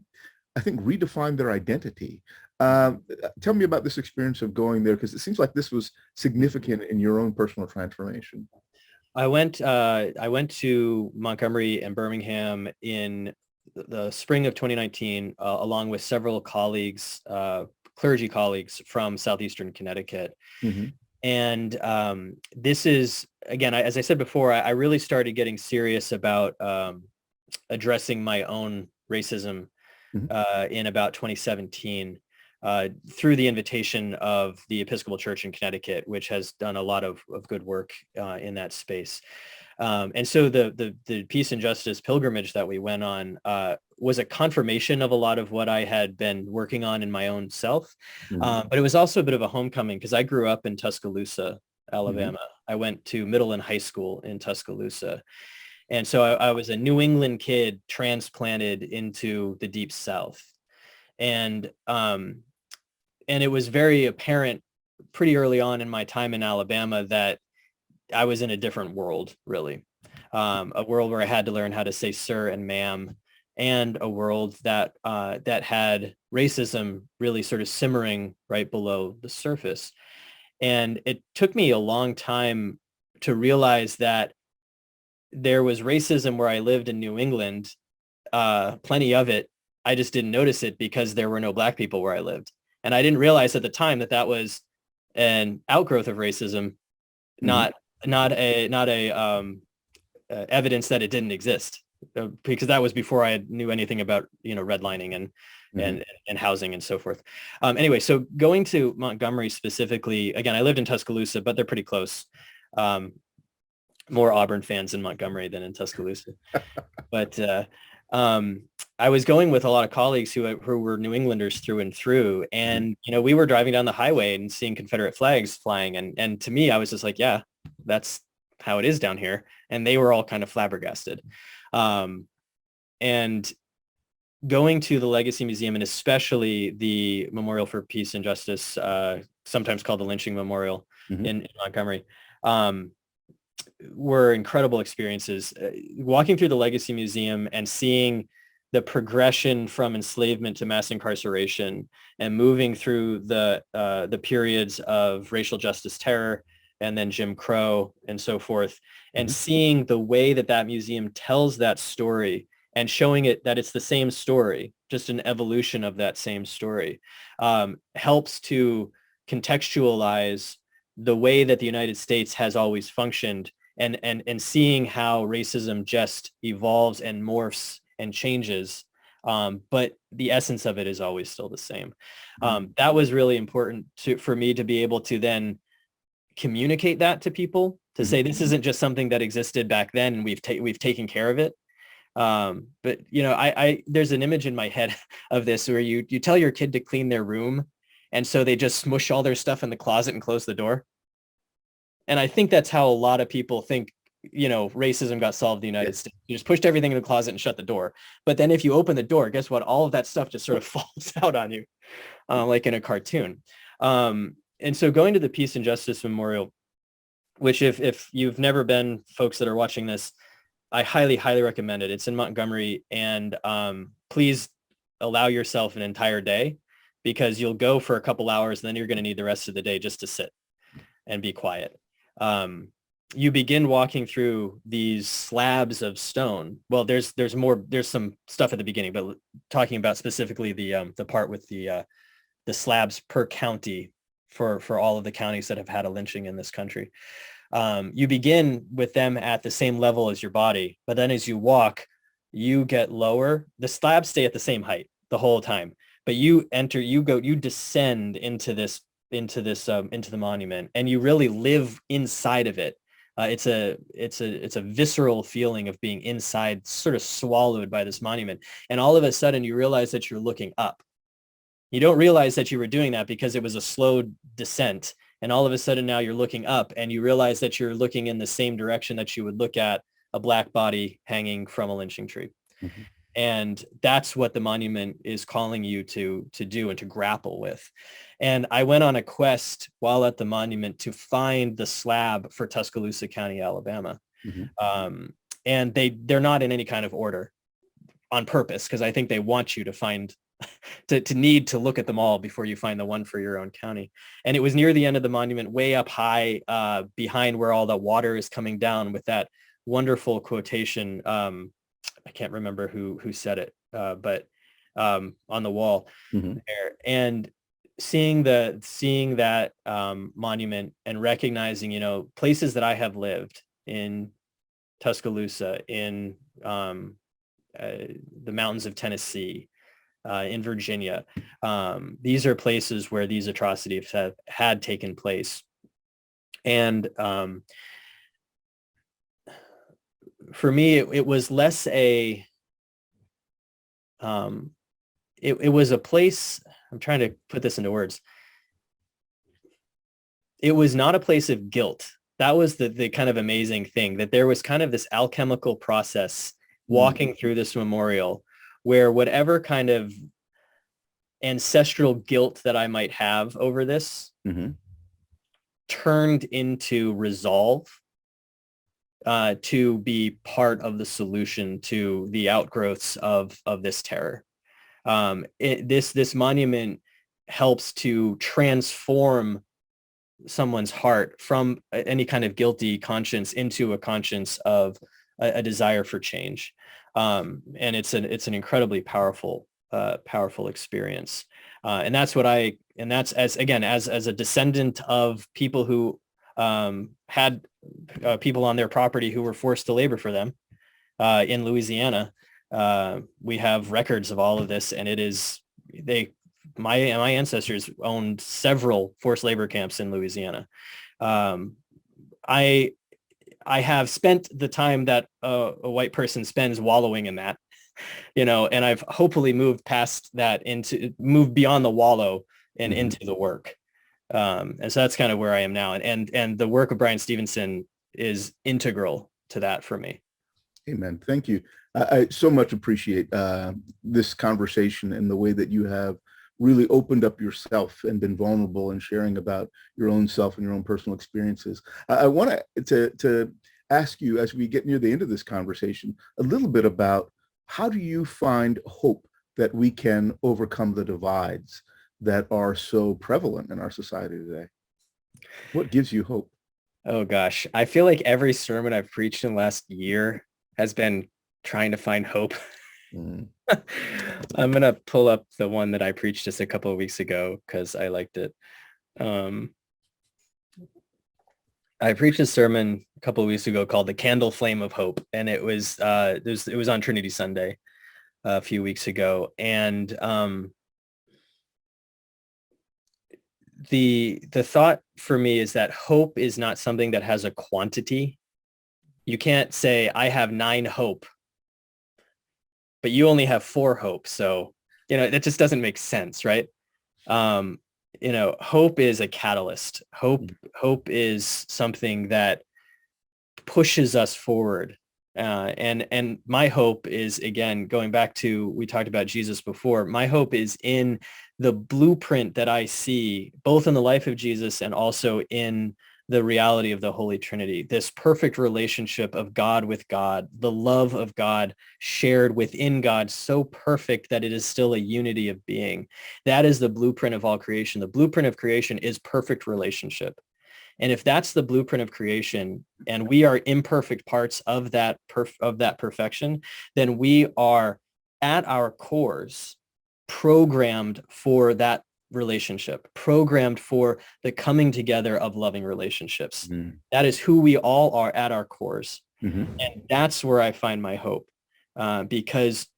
I think, redefined their identity. Tell me about this experience of going there, because it seems like this was significant in your own personal transformation. I went to Montgomery and Birmingham in the spring of 2019, along with several colleagues, clergy colleagues from Southeastern Connecticut. Mm-hmm. And this is, again, as I said before, I really started getting serious about addressing my own racism in about 2017. Through the invitation of the Episcopal Church in Connecticut, which has done a lot of good work in that space. And so the Peace and Justice pilgrimage that we went on was a confirmation of a lot of what I had been working on in my own self. But it was also a bit of a homecoming, because I grew up in Tuscaloosa, Alabama. I went to middle and high school in Tuscaloosa. And so I was a New England kid transplanted into the Deep South. And it was very apparent pretty early on in my time in Alabama that I was in a different world, really. A world where I had to learn how to say sir and ma'am, and a world that that had racism really sort of simmering right below the surface. And it took me a long time to realize that there was racism where I lived in New England, plenty of it. I just didn't notice it because there were no Black people where I lived. And I didn't realize at the time that that was an outgrowth of racism, not evidence that it didn't exist, because that was before I knew anything about, redlining and housing and so forth. Anyway, so going to Montgomery specifically, again, I lived in Tuscaloosa, but they're pretty close. More Auburn fans in Montgomery than in Tuscaloosa. But I was going with a lot of colleagues who were New Englanders through and through. And, we were driving down the highway and seeing Confederate flags flying. And to me, I was just like, yeah, that's how it is down here. And they were all kind of flabbergasted. And going to the Legacy Museum, and especially the Memorial for Peace and Justice, sometimes called the Lynching Memorial in Montgomery, were incredible experiences. Walking through the Legacy Museum and seeing the progression from enslavement to mass incarceration, and moving through the periods of racial justice terror and then Jim Crow and so forth, and seeing the way that museum tells that story and showing it that it's the same story, just an evolution of that same story, helps to contextualize the way that the United States has always functioned, and seeing how racism just evolves and morphs and changes. But the essence of it is always still the same. That was really important for me to be able to then communicate that to people, to say, this isn't just something that existed back then and we've taken care of it. But I there's an image in my head of this where you tell your kid to clean their room, and so they just smush all their stuff in the closet and close the door. And I think that's how a lot of people think, racism got solved in the United States. You just pushed everything in the closet and shut the door. But then if you open the door, guess what? All of that stuff just sort of falls out on you, like in a cartoon. And so going to the Peace and Justice Memorial, which if you've never been, folks that are watching this, I highly, highly recommend it. It's in Montgomery, and please allow yourself an entire day, because you'll go for a couple hours and then you're going to need the rest of the day just to sit and be quiet. You begin walking through these slabs of stone. Well, there's some stuff at the beginning, but talking about specifically the part with the slabs per county for all of the counties that have had a lynching in this country. You begin with them at the same level as your body, but then as you walk, you get lower. The slabs stay at the same height the whole time, but you descend into the monument, and you really live inside of it. It's a visceral feeling of being inside, sort of swallowed by this monument. And all of a sudden you realize that you're looking up. You don't realize that you were doing that because it was a slow descent. And all of a sudden now you're looking up and you realize that you're looking in the same direction that you would look at a black body hanging from a lynching tree. Mm-hmm. And that's what the monument is calling you to do and to grapple with. And I went on a quest while at the monument to find the slab for Tuscaloosa County, Alabama. Mm-hmm. And they're not in any kind of order on purpose, because I think they want you to find to need to look at them all before you find the one for your own county. And it was near the end of the monument, way up high, behind where all the water is coming down, with that wonderful quotation. I can't remember who said it, but on the wall. Mm-hmm. there. And seeing that monument and recognizing, places that I have lived in Tuscaloosa, in the mountains of Tennessee, in Virginia. These are places where these atrocities had taken place. And for me, it was less it was a place, I'm trying to put this into words. It was not a place of guilt. That was the kind of amazing thing, that there was kind of this alchemical process walking through this memorial, where whatever kind of ancestral guilt that I might have over this mm-hmm. turned into resolve to be part of the solution to the outgrowths of this terror. This monument helps to transform someone's heart from any kind of guilty conscience into a conscience of a desire for change. And it's an incredibly powerful experience. And that's as a descendant of people who had people on their property who were forced to labor for them in Louisiana. We have records of all of this, and my ancestors owned several forced labor camps in Louisiana. I have spent the time that a white person spends wallowing in that, and I've hopefully moved past that, moved beyond the wallow and mm-hmm. into the work. And so that's kind of where I am now. And the work of Bryan Stevenson is integral to that for me. Amen. Thank you. I so much appreciate this conversation and the way that you have really opened up yourself and been vulnerable and sharing about your own self and your own personal experiences. I want to ask you, as we get near the end of this conversation, a little bit about how do you find hope that we can overcome the divides that are so prevalent in our society today? What gives you hope? Oh gosh, I feel like every sermon I've preached in the last year has been trying to find hope. Mm. I'm going to pull up the one that I preached just a couple of weeks ago because I liked it. I preached a sermon a couple of weeks ago called The Candle Flame of Hope. And it was on Trinity Sunday a few weeks ago. And the thought for me is that hope is not something that has a quantity. You can't say, I have 9 hope, but you only have 4 hope. So, that just doesn't make sense, right? Hope is a catalyst. Hope is something that pushes us forward. And my hope is, again, going back to, we talked about Jesus before, my hope is in the blueprint that I see, both in the life of Jesus and also in the reality of the Holy Trinity, this perfect relationship of God with God, the love of God shared within God, so perfect that it is still a unity of being. That is the blueprint of all creation. The blueprint of creation is perfect relationship. And if that's the blueprint of creation, and we are imperfect parts of that perfection, then we are at our cores programmed for that relationship, programmed for the coming together of loving relationships. Mm. That is who we all are at our cores. Mm-hmm. And that's where I find my hope, because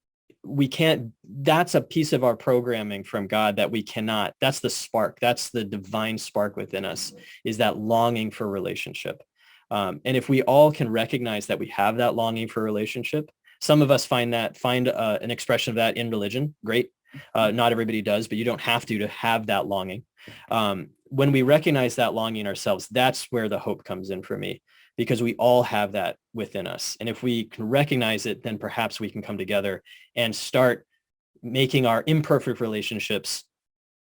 that's a piece of our programming from God that we cannot, that's the spark, that's the divine spark within us, is that longing for relationship. And if we all can recognize that we have that longing for relationship, some of us find an expression of that in religion, great. Not everybody does, but you don't have to have that longing. When we recognize that longing ourselves, that's where the hope comes in for me, because we all have that within us. And if we can recognize it, then perhaps we can come together and start making our imperfect relationships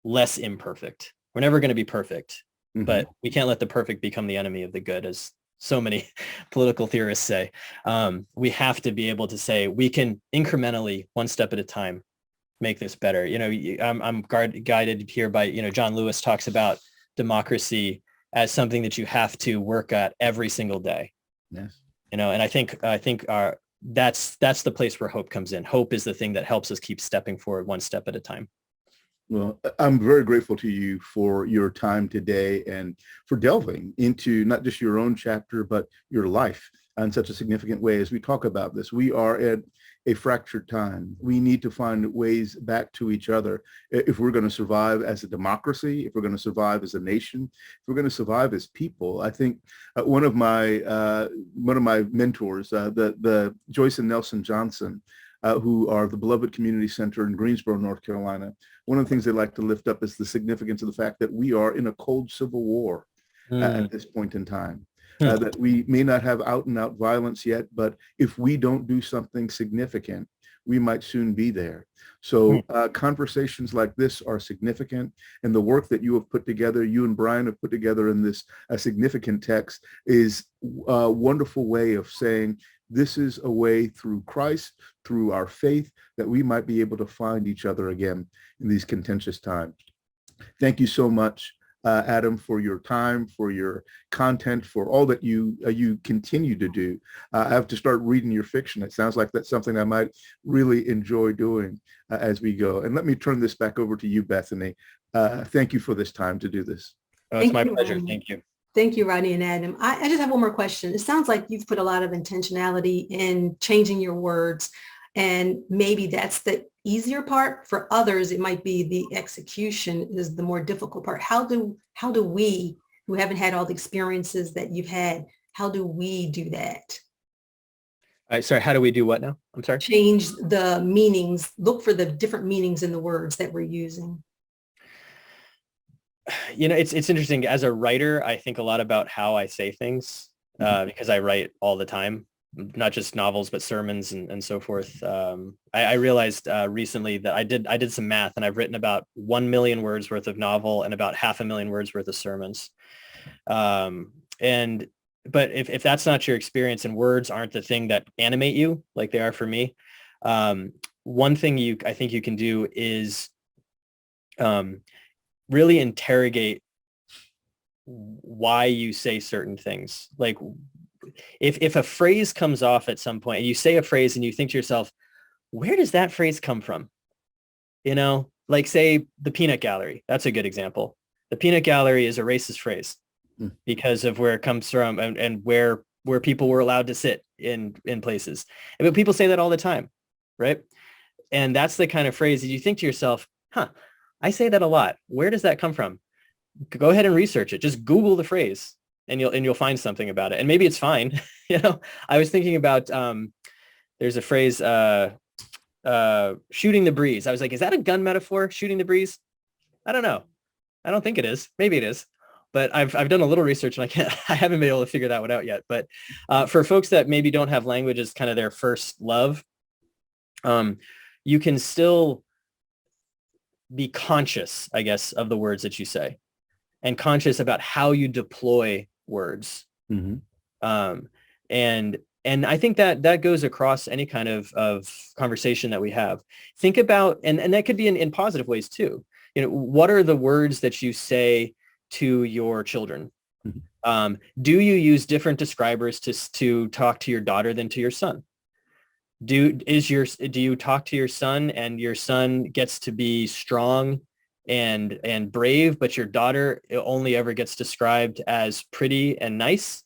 less imperfect. We're never going to be perfect, but we can't let the perfect become the enemy of the good, as so many political theorists say. We have to be able to say we can incrementally, one step at a time, make this better. I'm guided here by, John Lewis talks about democracy as something that you have to work at every single day. Yes. And I think that's the place where hope comes in. Hope is the thing that helps us keep stepping forward one step at a time. Well, I'm very grateful to you for your time today and for delving into not just your own chapter, but your life in such a significant way. As we talk about this, we are at a fractured time. We need to find ways back to each other if we're going to survive as a democracy, if we're going to survive as a nation, if we're going to survive as people. I think one of my mentors, the Joyce and Nelson Johnson, who are the Beloved Community Center in Greensboro, North Carolina, one of the things they like to lift up is the significance of the fact that we are in a cold civil war at this point in time. That we may not have out and out violence yet, but if we don't do something significant, we might soon be there. So conversations like this are significant, and the work that you have put together, you and Brian have put together in this significant text, is a wonderful way of saying this is a way through Christ, through our faith, that we might be able to find each other again in these contentious times. Thank you so much, Adam, for your time, for your content, for all that you continue to do. I have to start reading your fiction. It sounds like that's something I might really enjoy doing as we go. And let me turn this back over to you, Bethany. Thank you for this time to do this. Oh, it's my pleasure. Thank you. Thank you, Rodney and Adam. I just have one more question. It sounds like you've put a lot of intentionality in changing your words, and maybe that's the easier part. For others, it might be the execution is the more difficult part. How do we, who haven't had all the experiences that you've had, how do we do that? Sorry, how do we do what now? I'm sorry. Change the meanings, look for the different meanings in the words that we're using. It's interesting. As a writer, I think a lot about how I say things because I write all the time, not just novels, but sermons and so forth. I realized recently that I did some math, and I've written about 1 million words worth of novel and about 500,000 words worth of sermons. But if that's not your experience and words aren't the thing that animate you like they are for me, one thing I think you can do is really interrogate why you say certain things. Like if a phrase comes off at some point and you say a phrase and you think to yourself, where does that phrase come from? Like say the peanut gallery. That's a good example. The peanut gallery is a racist phrase because of where it comes from and where people were allowed to sit in places. But people say that all the time, right? And that's the kind of phrase that you think to yourself, I say that a lot. Where does that come from? Go ahead and research it. Just Google the phrase and you'll find something about it. And maybe it's fine. I was thinking about, there's a phrase, shooting the breeze. I was like, is that a gun metaphor? Shooting the breeze? I don't know. I don't think it is. Maybe it is. But I've done a little research and I haven't been able to figure that one out yet. But for folks that maybe don't have language as kind of their first love, you can still be conscious, I guess, of the words that you say and conscious about how you deploy words. And I think that goes across any kind of conversation that we have. Think about, and that could be in positive ways too. What are the words that you say to your children? Do you use different describers to talk to your daughter than to your son? Do you talk to your son and your son gets to be strong and brave, but your daughter only ever gets described as pretty and nice,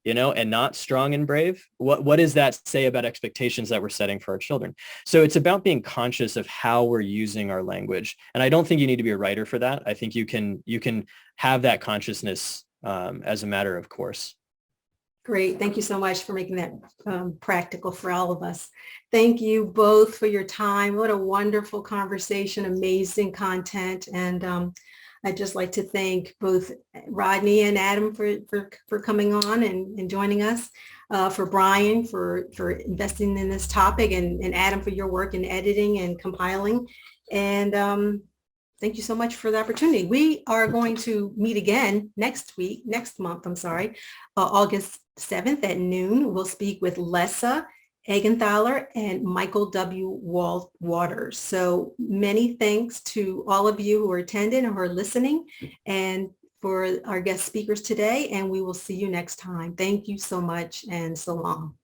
and not strong and brave? What does that say about expectations that we're setting for our children? So it's about being conscious of how we're using our language. And I don't think you need to be a writer for that. I think you can have that consciousness as a matter of course. Great. Thank you so much for making that practical for all of us. Thank you both for your time. What a wonderful conversation, amazing content. And I'd just like to thank both Rodney and Adam for coming on and joining us, for Brian for investing in this topic, and Adam for your work in editing and compiling. And thank you so much for the opportunity. We are going to meet again next month, August 7th at noon. We'll speak with Lessa Egenthaler and Michael W. Waters. So many thanks to all of you who are attending or who are listening, and for our guest speakers today, and we will see you next time. Thank you so much, and so long.